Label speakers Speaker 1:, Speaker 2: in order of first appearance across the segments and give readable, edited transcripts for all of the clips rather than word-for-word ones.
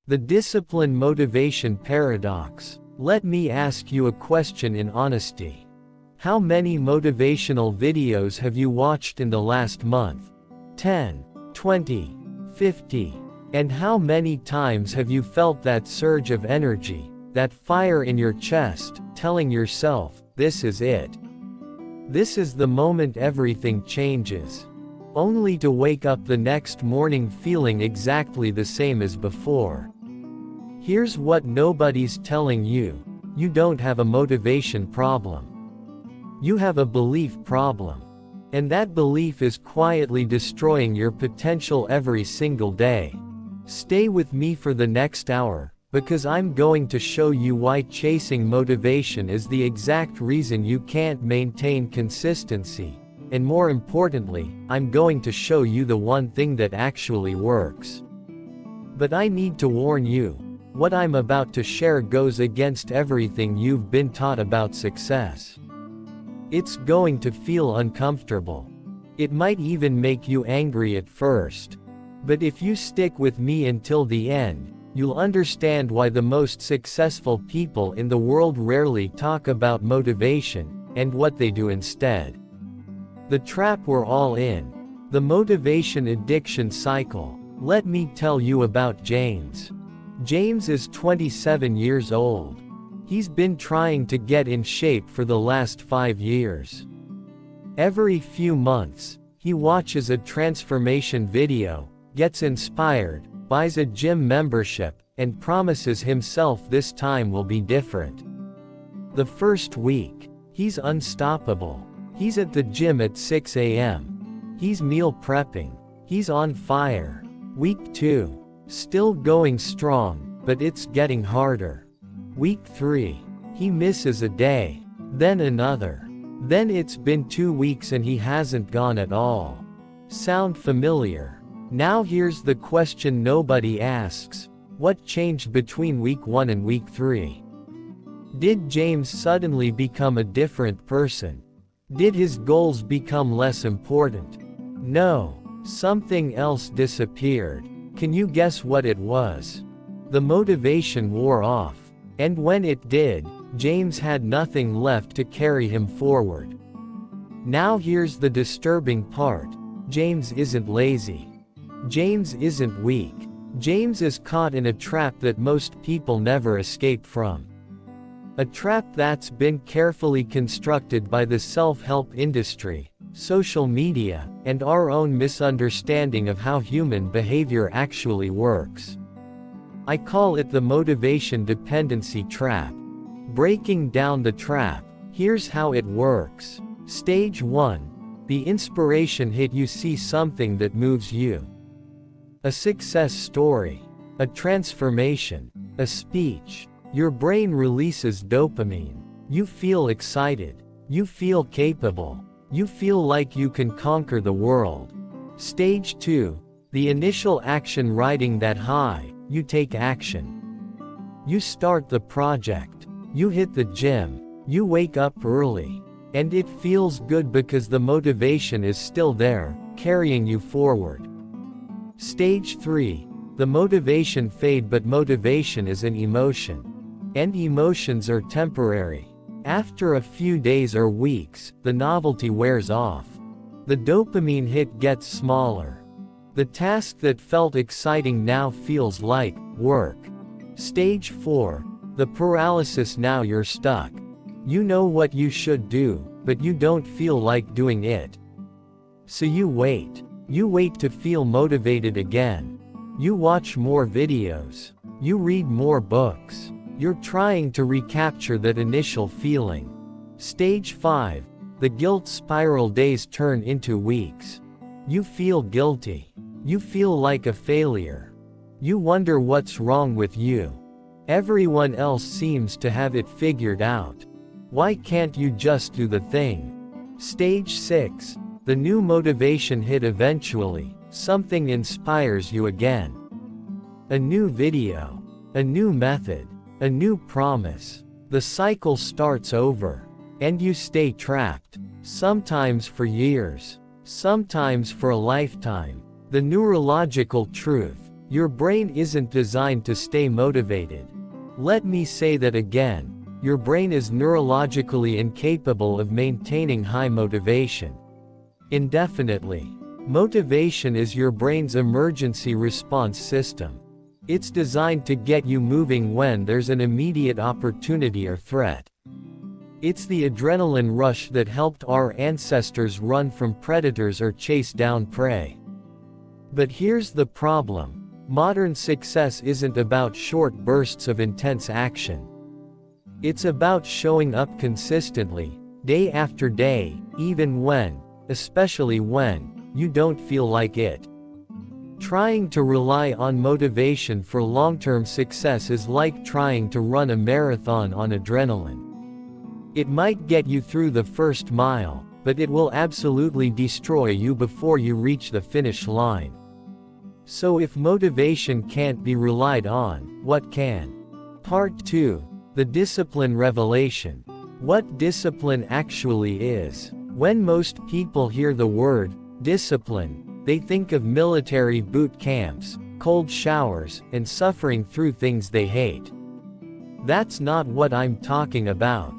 Speaker 1: The discipline motivation paradox. Let me ask you a question in honesty. How many motivational videos have you watched in the last month? 10, 20, 50. And how many times have you felt that surge of energy, that fire in your chest, telling yourself, this is it? This is the moment everything changes. Only to wake up the next morning feeling exactly the same as before. Here's what nobody's telling you. You don't have a motivation problem. You have a belief problem. And that belief is quietly destroying your potential every single day. Stay with me for the next hour, because I'm going to show you why chasing motivation is the exact reason you can't maintain consistency. And more importantly, I'm going to show you the one thing that actually works. But I need to warn you. What I'm about to share goes against everything you've been taught about success. It's going to feel uncomfortable. It might even make you angry at first. But if you stick with me until the end, you'll understand why the most successful people in the world rarely talk about motivation, and what they do instead. The trap we're all in. The motivation addiction cycle. Let me tell you about James. James is 27 years old. He's been trying to get in shape for the last 5 years. Every few months, he watches a transformation video, gets inspired, buys a gym membership, and promises himself this time will be different. The first week, he's unstoppable. He's at the gym at 6 a.m. He's meal prepping. He's on fire. Week 2. Still going strong, but it's getting harder. Week 3. He misses a day. Then another. Then it's been 2 weeks and he hasn't gone at all. Sound familiar? Now here's the question nobody asks. What changed between week 1 and week 3? Did James suddenly become a different person? Did his goals become less important? No. Something else disappeared. Can you guess what it was? The motivation wore off. And when it did, James had nothing left to carry him forward. Now here's the disturbing part. James isn't lazy. James isn't weak. James is caught in a trap that most people never escape from. A trap that's been carefully constructed by the self-help industry, social media, and our own misunderstanding of how human behavior actually works. I call it the motivation dependency trap. Breaking down the trap, here's how it works. Stage 1. The inspiration hit. You see something that moves you. A success story. A transformation. A speech. Your brain releases dopamine. You feel excited. You feel capable. You feel like you can conquer the world. Stage 2. The initial action. Riding that high, you take action. You start the project. You hit the gym. You wake up early. And it feels good because the motivation is still there, carrying you forward. Stage 3. The motivation fade. But motivation is an emotion. And emotions are temporary. After a few days or weeks, the novelty wears off. The dopamine hit gets smaller. The task that felt exciting now feels like work. Stage 4. The paralysis. Now you're stuck. You know what you should do, but you don't feel like doing it. So you wait. You wait to feel motivated again. You watch more videos. You read more books. You're trying to recapture that initial feeling. Stage 5. The guilt spiral. Days turn into weeks. You feel guilty. You feel like a failure. You wonder what's wrong with you. Everyone else seems to have it figured out. Why can't you just do the thing? Stage 6. The new motivation hit. Eventually, something inspires you again. A new video. A new method. A new promise. The cycle starts over. And you stay trapped. Sometimes for years. Sometimes for a lifetime. The neurological truth. Your brain isn't designed to stay motivated. Let me say that again. Your brain is neurologically incapable of maintaining high motivation indefinitely. Motivation is your brain's emergency response system. It's designed to get you moving when there's an immediate opportunity or threat. It's the adrenaline rush that helped our ancestors run from predators or chase down prey. But here's the problem. Modern success isn't about short bursts of intense action. It's about showing up consistently, day after day, even when, especially when, you don't feel like it. Trying to rely on motivation for long-term success is like trying to run a marathon on adrenaline. It might get you through the first mile, but it will absolutely destroy you before you reach the finish line. So if motivation can't be relied on, what can? Part 2. The discipline revelation. What discipline actually is. When most people hear the word discipline, they think of military boot camps, cold showers, and suffering through things they hate. That's not what I'm talking about.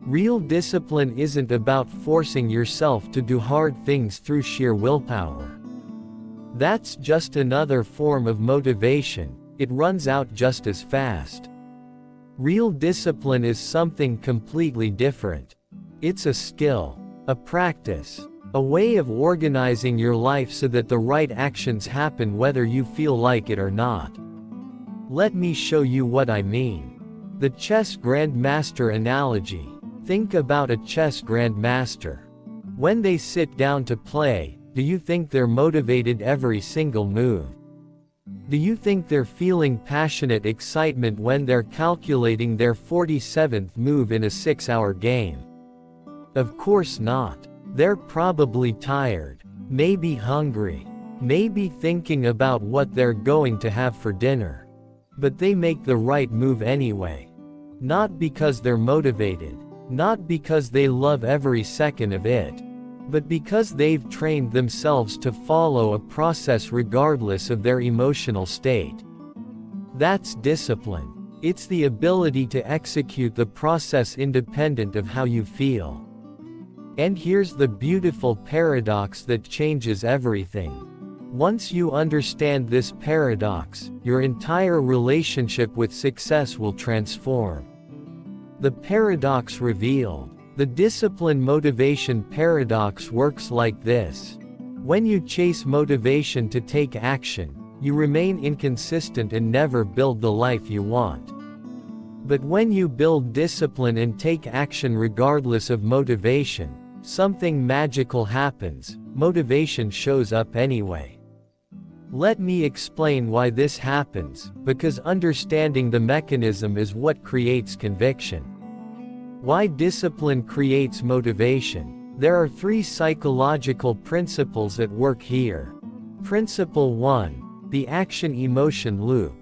Speaker 1: Real discipline isn't about forcing yourself to do hard things through sheer willpower. That's just another form of motivation. It runs out just as fast. Real discipline is something completely different. It's a skill, a practice, a way of organizing your life so that the right actions happen whether you feel like it or not. Let me show you what I mean. The chess grandmaster analogy. Think about a chess grandmaster. When they sit down to play, do you think they're motivated every single move? Do you think they're feeling passionate excitement when they're calculating their 47th move in a 6-hour game? Of course not. They're probably tired, maybe hungry, maybe thinking about what they're going to have for dinner. But they make the right move anyway. Not because they're motivated, not because they love every second of it, but because they've trained themselves to follow a process regardless of their emotional state. That's discipline. It's the ability to execute the process independent of how you feel. And here's the beautiful paradox that changes everything. Once you understand this paradox, your entire relationship with success will transform. The paradox revealed. The discipline motivation paradox works like this. When you chase motivation to take action, you remain inconsistent and never build the life you want. But when you build discipline and take action regardless of motivation, something magical happens. Motivation shows up anyway. Let me explain why this happens, because understanding the mechanism is what creates conviction. Why discipline creates motivation. There are 3 psychological principles at work here. Principle 1. The action-emotion loop.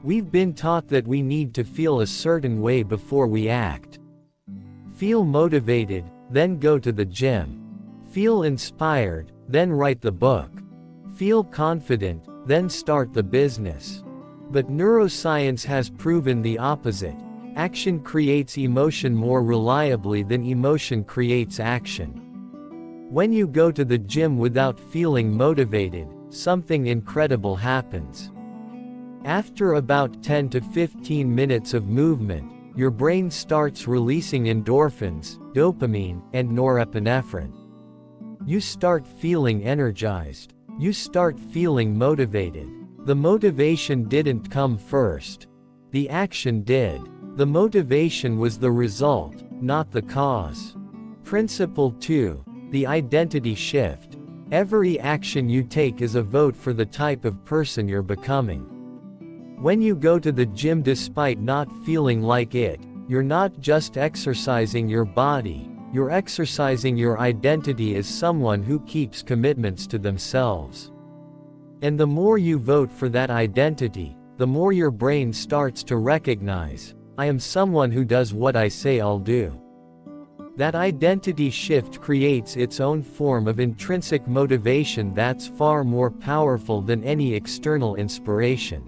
Speaker 1: We've been taught that we need to feel a certain way before we act. Feel motivated, then go to the gym. Feel inspired, then write the book. Feel confident, then start the business. But neuroscience has proven the opposite. Action creates emotion more reliably than emotion creates action. When you go to the gym without feeling motivated, something incredible happens. After about 10 to 15 minutes of movement, your brain starts releasing endorphins, dopamine, and norepinephrine. You start feeling energized. You start feeling motivated. The motivation didn't come first. The action did. The motivation was the result, not the cause. Principle 2. The identity shift. Every action you take is a vote for the type of person you're becoming. When you go to the gym despite not feeling like it, you're not just exercising your body, you're exercising your identity as someone who keeps commitments to themselves. And the more you vote for that identity, the more your brain starts to recognize, I am someone who does what I say I'll do. That identity shift creates its own form of intrinsic motivation that's far more powerful than any external inspiration.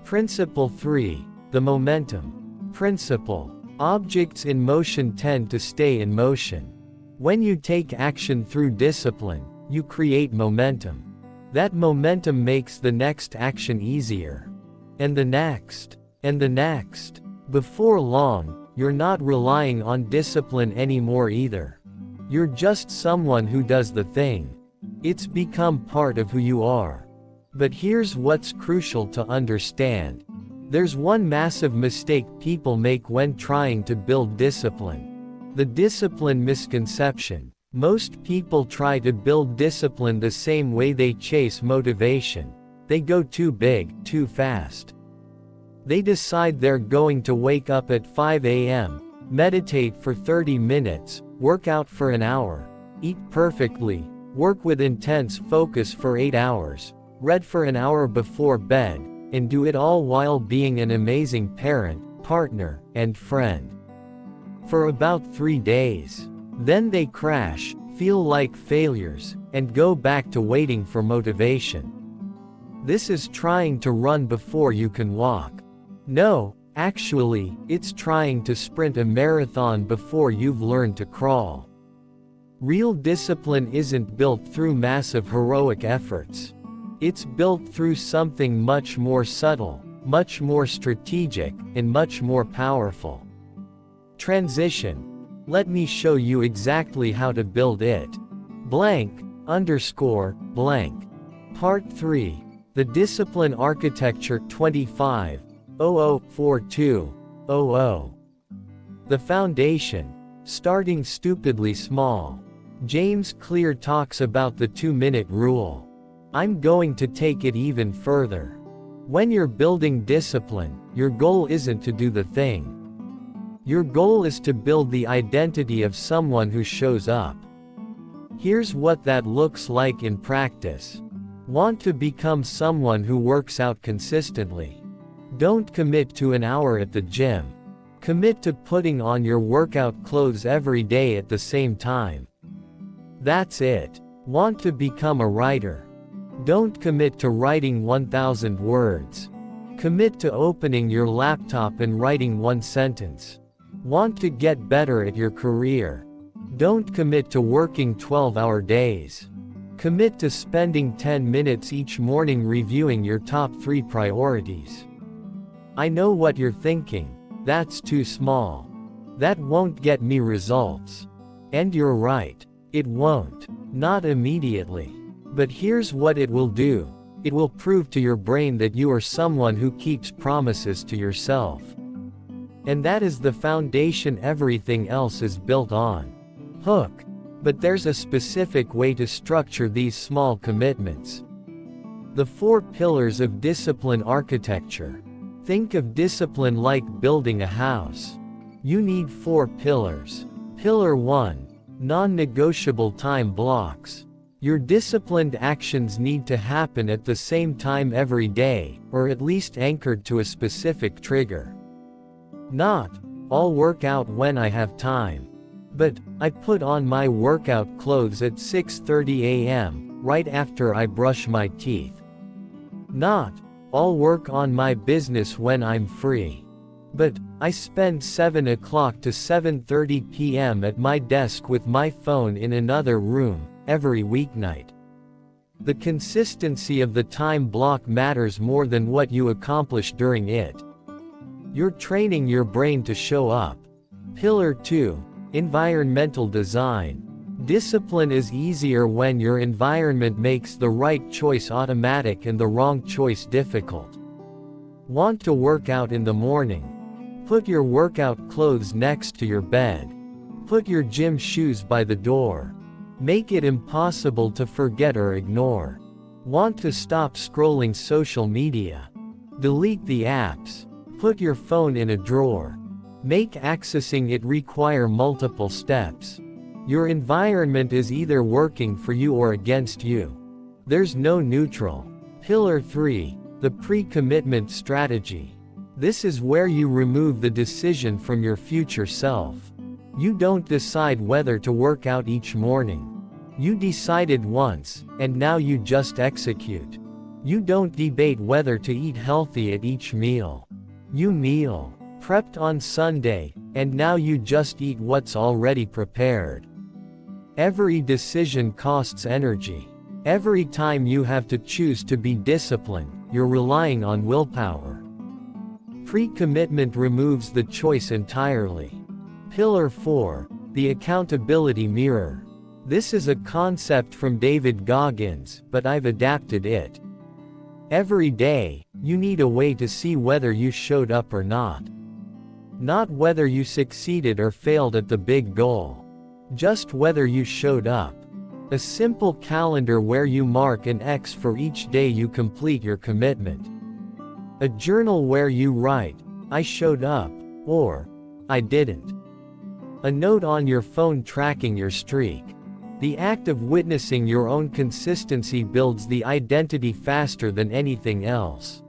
Speaker 1: Principle 3. The momentum principle. Objects in motion tend to stay in motion. When you take action through discipline, you create momentum. That momentum makes the next action easier. And the next. And the next. Before long, you're not relying on discipline anymore either. You're just someone who does the thing. It's become part of who you are. But here's what's crucial to understand. There's one massive mistake people make when trying to build discipline. The discipline misconception. Most people try to build discipline the same way they chase motivation. They go too big, too fast. They decide they're going to wake up at 5 a.m., meditate for 30 minutes, work out for an hour, eat perfectly, work with intense focus for 8 hours, read for an hour before bed, and do it all while being an amazing parent, partner, and friend. For about 3 days. Then they crash, feel like failures, and go back to waiting for motivation. This is trying to run before you can walk. No, actually, it's trying to sprint a marathon before you've learned to crawl. Real discipline isn't built through massive heroic efforts. It's built through something much more subtle, much more strategic, and much more powerful. Transition. Let me show you exactly how to build it. Blank, _ blank. Part 3. The Discipline Architecture 25-0042-00. The Foundation. Starting stupidly small. James Clear talks about the 2-minute rule. I'm going to take it even further. When you're building discipline, your goal isn't to do the thing. Your goal is to build the identity of someone who shows up. Here's what that looks like in practice. Want to become someone who works out consistently? Don't commit to an hour at the gym. Commit to putting on your workout clothes every day at the same time. That's it. Want to become a writer? Don't commit to writing 1,000 words. Commit to opening your laptop and writing 1 sentence. Want to get better at your career? Don't commit to working 12-hour days. Commit to spending 10 minutes each morning reviewing your top 3 priorities. I know what you're thinking. That's too small. That won't get me results. And you're right. It won't. Not immediately. But here's what it will do. It will prove to your brain that you are someone who keeps promises to yourself. And that is the foundation everything else is built on. Hook. But there's a specific way to structure these small commitments. The 4 pillars of discipline architecture. Think of discipline like building a house. You need 4 pillars. Pillar 1. Non-negotiable time blocks. Your disciplined actions need to happen at the same time every day, or at least anchored to a specific trigger. Not, I'll work out when I have time. But, I put on my workout clothes at 6:30 a.m., right after I brush my teeth. Not, I'll work on my business when I'm free. But, I spend 7 o'clock to 7:30 p.m. at my desk with my phone in another room, every weeknight. The consistency of the time block matters more than what you accomplish during it. You're training your brain to show up. Pillar 2. Environmental design. Discipline is easier when your environment makes the right choice automatic and the wrong choice difficult. Want to work out in the morning? Put your workout clothes next to your bed. Put your gym shoes by the door. Make it impossible to forget or ignore. Want to stop scrolling social media? Delete the apps. Put your phone in a drawer. Make accessing it require multiple steps. Your environment is either working for you or against you. There's no neutral. Pillar 3. The pre-commitment strategy. This is where you remove the decision from your future self. You don't decide whether to work out each morning. You decided once, and now you just execute. You don't debate whether to eat healthy at each meal. You meal prepped on Sunday, and now you just eat what's already prepared. Every decision costs energy. Every time you have to choose to be disciplined, you're relying on willpower. Pre-commitment removes the choice entirely. Pillar 4, the accountability mirror. This is a concept from David Goggins, but I've adapted it. Every day, you need a way to see whether you showed up or not. Not whether you succeeded or failed at the big goal. Just whether you showed up. A simple calendar where you mark an X for each day you complete your commitment. A journal where you write, I showed up, or I didn't. A note on your phone tracking your streak. The act of witnessing your own consistency builds the identity faster than anything else.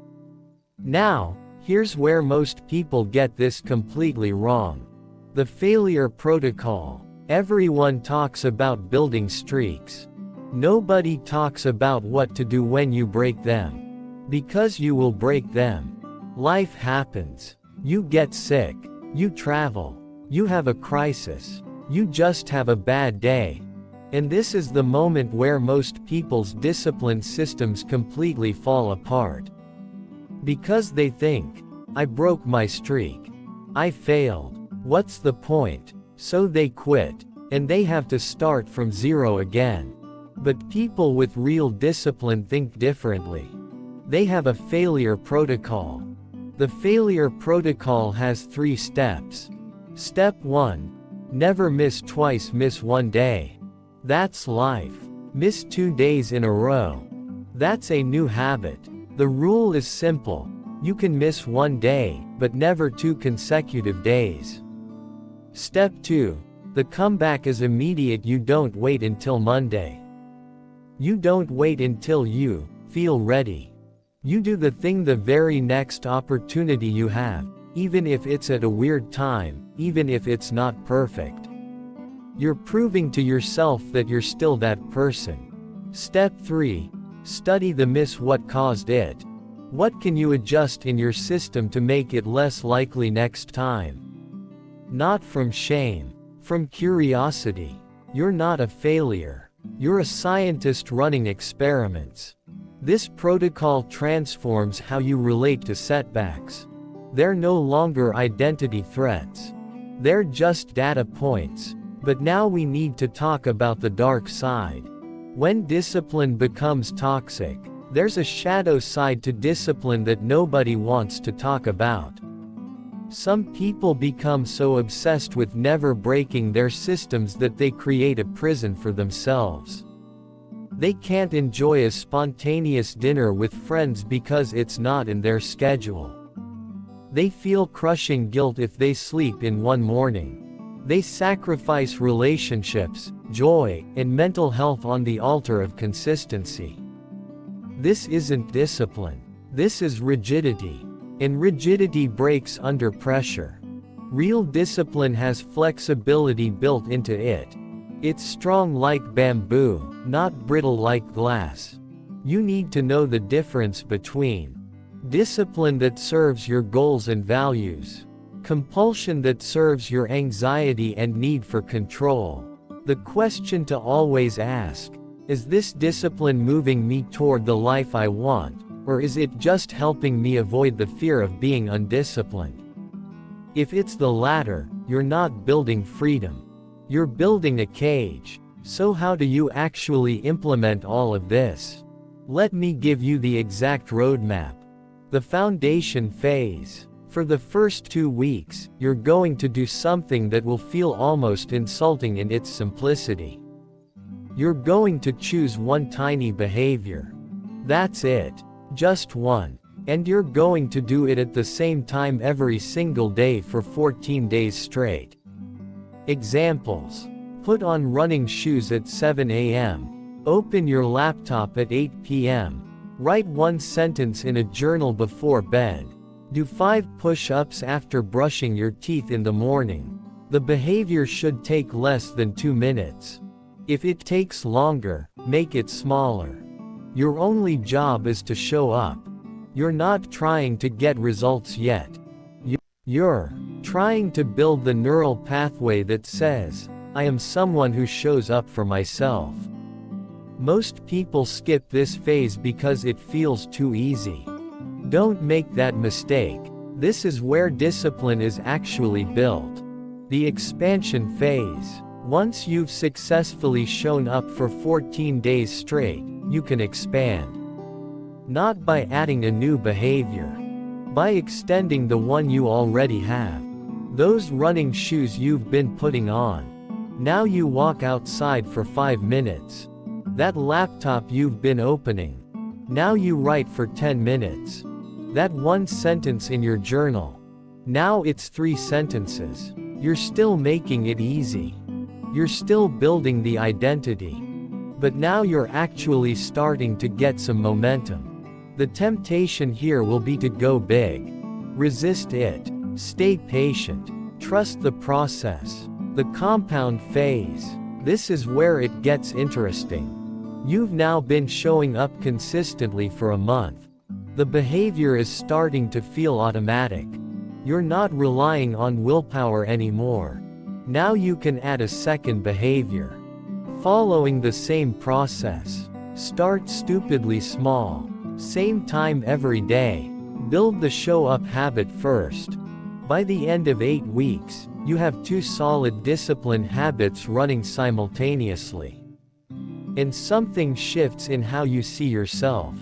Speaker 1: Now, here's where most people get this completely wrong. The failure protocol. Everyone talks about building streaks. Nobody talks about what to do when you break them. Because you will break them. Life happens. You get sick. You travel. You have a crisis. You just have a bad day. And this is the moment where most people's discipline systems completely fall apart. Because they think, I broke my streak. I failed. What's the point? So they quit, and they have to start from zero again. But people with real discipline think differently. They have a failure protocol. The failure protocol has 3 steps. Step 1. Never miss twice, miss one day. That's life. Miss 2 days in a row. That's a new habit. The rule is simple. You can miss one day, but never 2 consecutive days. Step 2. The comeback is immediate. You don't wait until Monday. You don't wait until you feel ready. You do the thing the very next opportunity you have, even if it's at a weird time, even if it's not perfect. You're proving to yourself that you're still that person. Step 3. Study the miss. What caused it? What can you adjust in your system to make it less likely next time? Not from shame. From curiosity. You're not a failure. You're a scientist running experiments. This protocol transforms how you relate to setbacks. They're no longer identity threats. They're just data points. But now we need to talk about the dark side. When discipline becomes toxic, there's a shadow side to discipline that nobody wants to talk about. Some people become so obsessed with never breaking their systems that they create a prison for themselves. They can't enjoy a spontaneous dinner with friends because it's not in their schedule. They feel crushing guilt if they sleep in one morning. They sacrifice relationships, joy, and mental health on the altar of consistency. This isn't discipline. This is rigidity. And rigidity breaks under pressure. Real discipline has flexibility built into it. It's strong like bamboo, not brittle like glass. You need to know the difference between discipline that serves your goals and values, compulsion that serves your anxiety and need for control. The question to always ask, is this discipline moving me toward the life I want? Or is it just helping me avoid the fear of being undisciplined? If it's the latter, you're not building freedom. You're building a cage. So how do you actually implement all of this? Let me give you the exact roadmap. The foundation phase. For the first 2 weeks, you're going to do something that will feel almost insulting in its simplicity. You're going to choose one tiny behavior. That's it. Just one. And you're going to do it at the same time every single day for 14 days straight. Examples. Put on running shoes at 7 a.m. Open your laptop at 8 p.m. Write 1 sentence in a journal before bed. Do 5 push-ups after brushing your teeth in the morning. The behavior should take less than 2 minutes. If it takes longer, make it smaller. Your only job is to show up. You're not trying to get results yet. You're trying to build the neural pathway that says, I am someone who shows up for myself. Most people skip this phase because it feels too easy. Don't make that mistake. This is where discipline is actually built. The expansion phase. Once you've successfully shown up for 14 days straight, you can expand. Not by adding a new behavior. By extending the one you already have. Those running shoes you've been putting on. Now you walk outside for 5 minutes. That laptop you've been opening. Now you write for 10 minutes. That one sentence in your journal. Now it's 3 sentences. You're still making it easy. You're still building the identity. But now you're actually starting to get some momentum. The temptation here will be to go big. Resist it. Stay patient. Trust the process. The compound phase. This is where it gets interesting. You've now been showing up consistently for a month. The behavior is starting to feel automatic. You're not relying on willpower anymore. Now you can add a second behavior. Following the same process. Start stupidly small. Same time every day. Build the show up habit first. By the end of 8 weeks, you have 2 solid discipline habits running simultaneously. And something shifts in how you see yourself.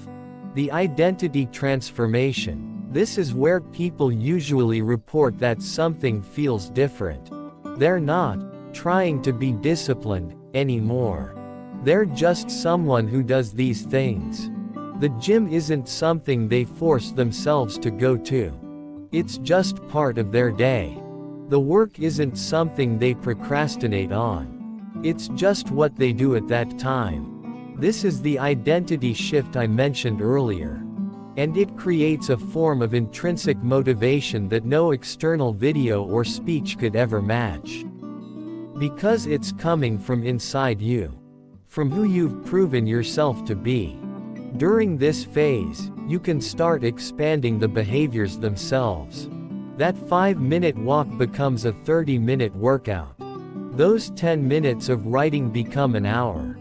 Speaker 1: The identity transformation. This is where people usually report that something feels different. They're not trying to be disciplined anymore. They're just someone who does these things. The gym isn't something they force themselves to go to. It's just part of their day. The work isn't something they procrastinate on. It's just what they do at that time. This is the identity shift I mentioned earlier. And it creates a form of intrinsic motivation that no external video or speech could ever match. Because it's coming from inside you. From who you've proven yourself to be. During this phase, you can start expanding the behaviors themselves. That 5-minute walk becomes a 30-minute workout. Those 10 minutes of writing become an hour.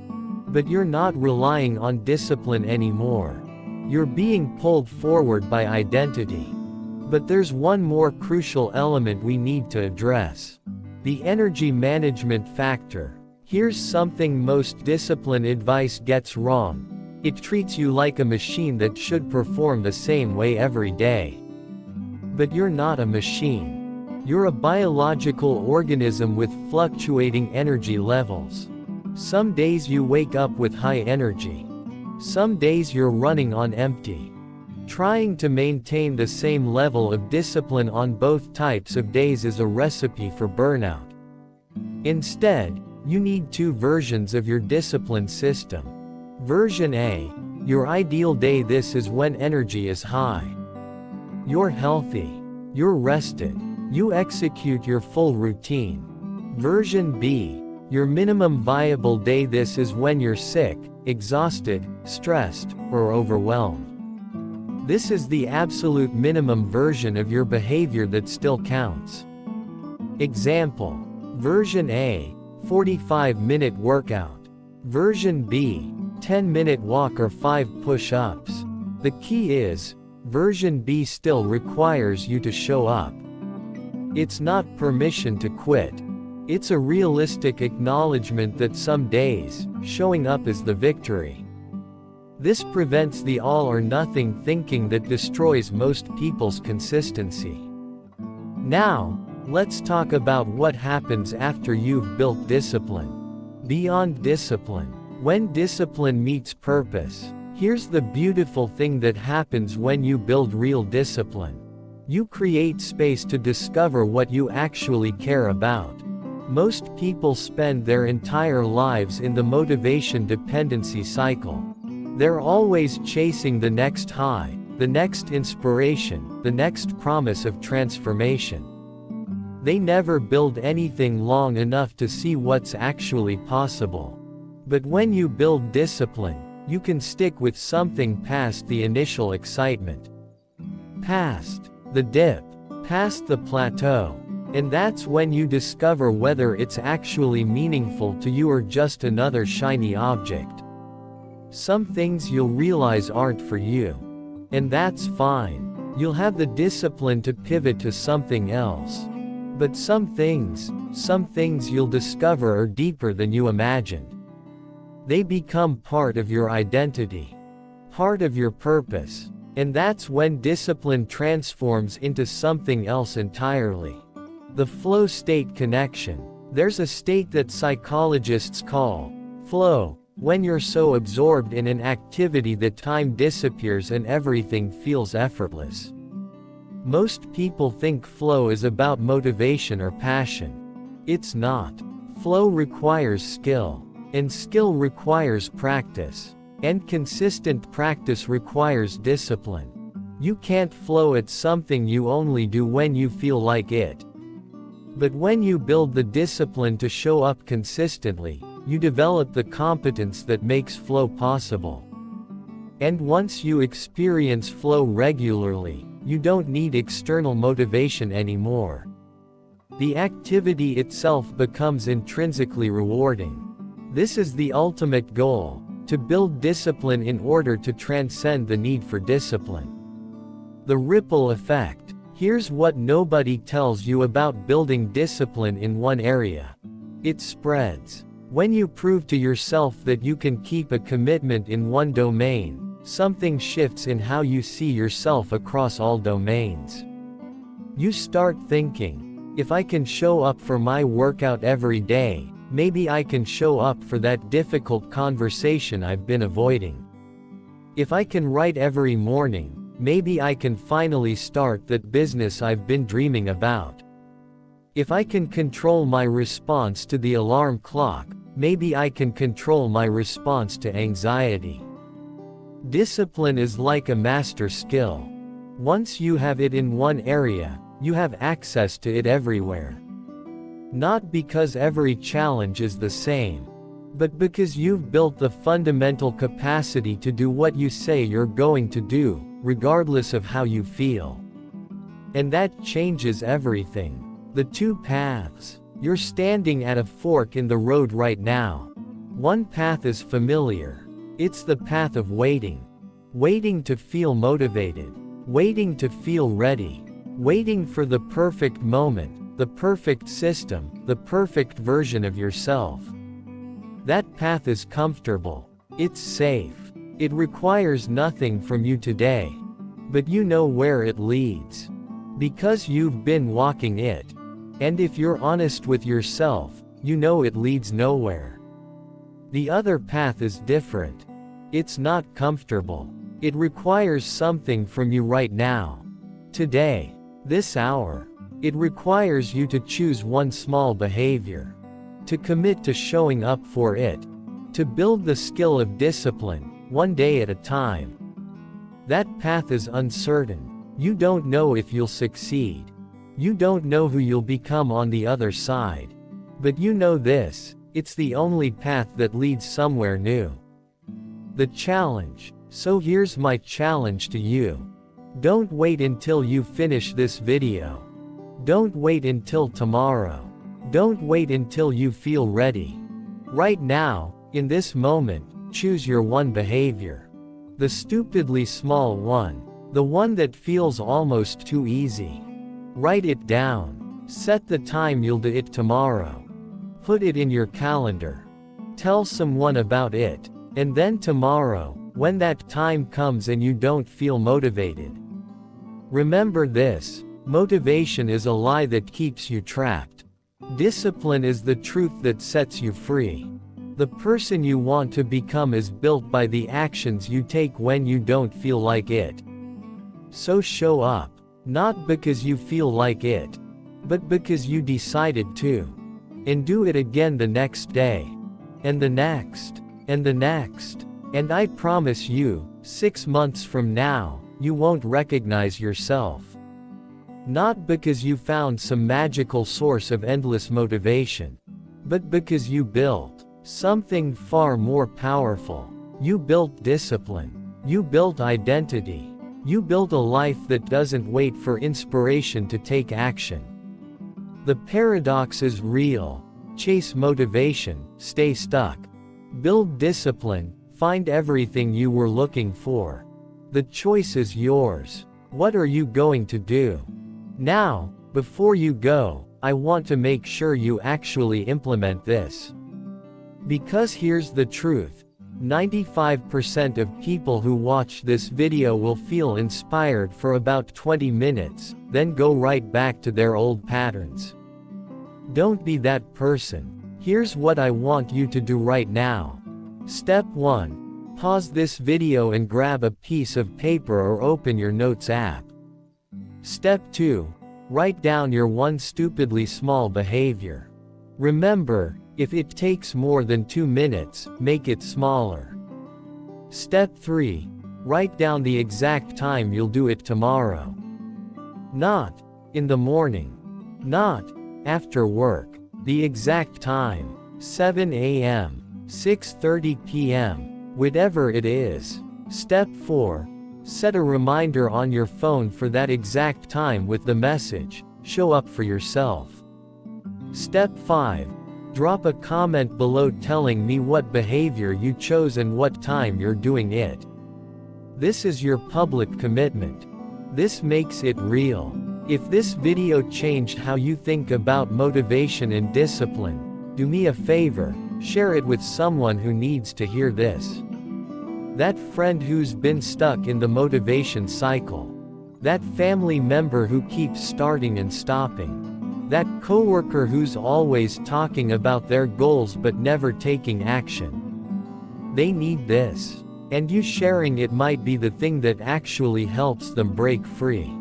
Speaker 1: But you're not relying on discipline anymore. You're being pulled forward by identity. But there's one more crucial element we need to address. The energy management factor. Here's something most discipline advice gets wrong. It treats you like a machine that should perform the same way every day. But you're not a machine. You're a biological organism with fluctuating energy levels. Some days you wake up with high energy. Some days you're running on empty. Trying to maintain the same level of discipline on both types of days is a recipe for burnout. Instead, you need 2 versions of your discipline system. Version A, your ideal day. This is when energy is high. You're healthy. You're rested. You execute your full routine. Version B, your minimum viable day. This is when you're sick, exhausted, stressed, or overwhelmed. This is the absolute minimum version of your behavior that still counts. Example. Version A, 45-minute workout. Version B, 10-minute walk or 5 push-ups. The key is, version B still requires you to show up. It's not permission to quit. It's a realistic acknowledgement that some days, showing up is the victory. This prevents the all-or-nothing thinking that destroys most people's consistency. Now, let's talk about what happens after you've built discipline. Beyond discipline. When discipline meets purpose, here's the beautiful thing that happens when you build real discipline. You create space to discover what you actually care about. Most people spend their entire lives in the motivation dependency cycle. They're always chasing the next high, the next inspiration, the next promise of transformation. They never build anything long enough to see what's actually possible. But when you build discipline, you can stick with something past the initial excitement. Past the dip, past the plateau. And that's when you discover whether it's actually meaningful to you or just another shiny object. Some things you'll realize aren't for you. And that's fine. You'll have the discipline to pivot to something else. But some things you'll discover are deeper than you imagined. They become part of your identity, part of your purpose. And that's when discipline transforms into something else entirely. The flow state connection. There's a state that psychologists call flow, when you're so absorbed in an activity that time disappears and everything feels effortless. Most people think flow is about motivation or passion. It's not. Flow requires skill, and skill requires practice, and consistent practice requires discipline. You can't flow at something you only do when you feel like it. But when you build the discipline to show up consistently, you develop the competence that makes flow possible. And once you experience flow regularly, you don't need external motivation anymore. The activity itself becomes intrinsically rewarding. This is the ultimate goal, to build discipline in order to transcend the need for discipline. The ripple effect. Here's what nobody tells you about building discipline in one area. It spreads. When you prove to yourself that you can keep a commitment in one domain, something shifts in how you see yourself across all domains. You start thinking, if I can show up for my workout every day, maybe I can show up for that difficult conversation I've been avoiding. If I can write every morning, maybe I can finally start that business I've been dreaming about. If I can control my response to the alarm clock, maybe I can control my response to anxiety. Discipline is like a master skill. Once you have it in one area, you have access to it everywhere. Not because every challenge is the same, but because you've built the fundamental capacity to do what you say you're going to do, regardless of how you feel. And that changes everything. The two paths. You're standing at a fork in the road right now. One path is familiar. It's the path of waiting. Waiting to feel motivated. Waiting to feel ready. Waiting for the perfect moment, the perfect system, the perfect version of yourself. That path is comfortable. It's safe. It requires nothing from you today. But you know where it leads. Because you've been walking it. And if you're honest with yourself, you know it leads nowhere. The other path is different. It's not comfortable. It requires something from you right now. Today. This hour. It requires you to choose one small behavior. To commit to showing up for it. To build the skill of discipline, one day at a time. That path is uncertain. You don't know if you'll succeed. You don't know who you'll become on the other side. But you know this, it's the only path that leads somewhere new. The challenge. So here's my challenge to you. Don't wait until you finish this video. Don't wait until tomorrow. Don't wait until you feel ready. Right now, in this moment, choose your one behavior. The stupidly small one. The one that feels almost too easy. Write it down. Set the time you'll do it tomorrow. Put it in your calendar. Tell someone about it. And then tomorrow, when that time comes and you don't feel motivated. Remember this, motivation is a lie that keeps you trapped. Discipline is the truth that sets you free. The person you want to become is built by the actions you take when you don't feel like it. So show up, not because you feel like it, but because you decided to. And do it again the next day. And the next. And the next. And I promise you, 6 months from now, you won't recognize yourself. Not because you found some magical source of endless motivation, but because you built something far more powerful. You built discipline. You built identity. You built a life that doesn't wait for inspiration to take action. The paradox is real. Chase motivation, stay stuck. Build discipline, find everything you were looking for. The choice is yours. What are you going to do? Now, before you go, I want to make sure you actually implement this. Because here's the truth. 95% of people who watch this video will feel inspired for about 20 minutes, then go right back to their old patterns. Don't be that person. Here's what I want you to do right now. Step 1. Pause this video and grab a piece of paper or open your notes app. Step 2. Write down your one stupidly small behavior. Remember, if it takes more than 2 minutes, make it smaller. Step 3. Write down the exact time you'll do it tomorrow. Not in the morning. Not after work. The exact time. 7 a.m., 6:30 p.m., whatever it is. Step 4. Set a reminder on your phone for that exact time with the message, "Show up for yourself." Step 5. Drop a comment below telling me what behavior you chose and what time you're doing it. This is your public commitment. This makes it real. If this video changed how you think about motivation and discipline, do me a favor, share it with someone who needs to hear this. That friend who's been stuck in the motivation cycle. That family member who keeps starting and stopping. That coworker who's always talking about their goals but never taking action. They need this. And you sharing it might be the thing that actually helps them break free.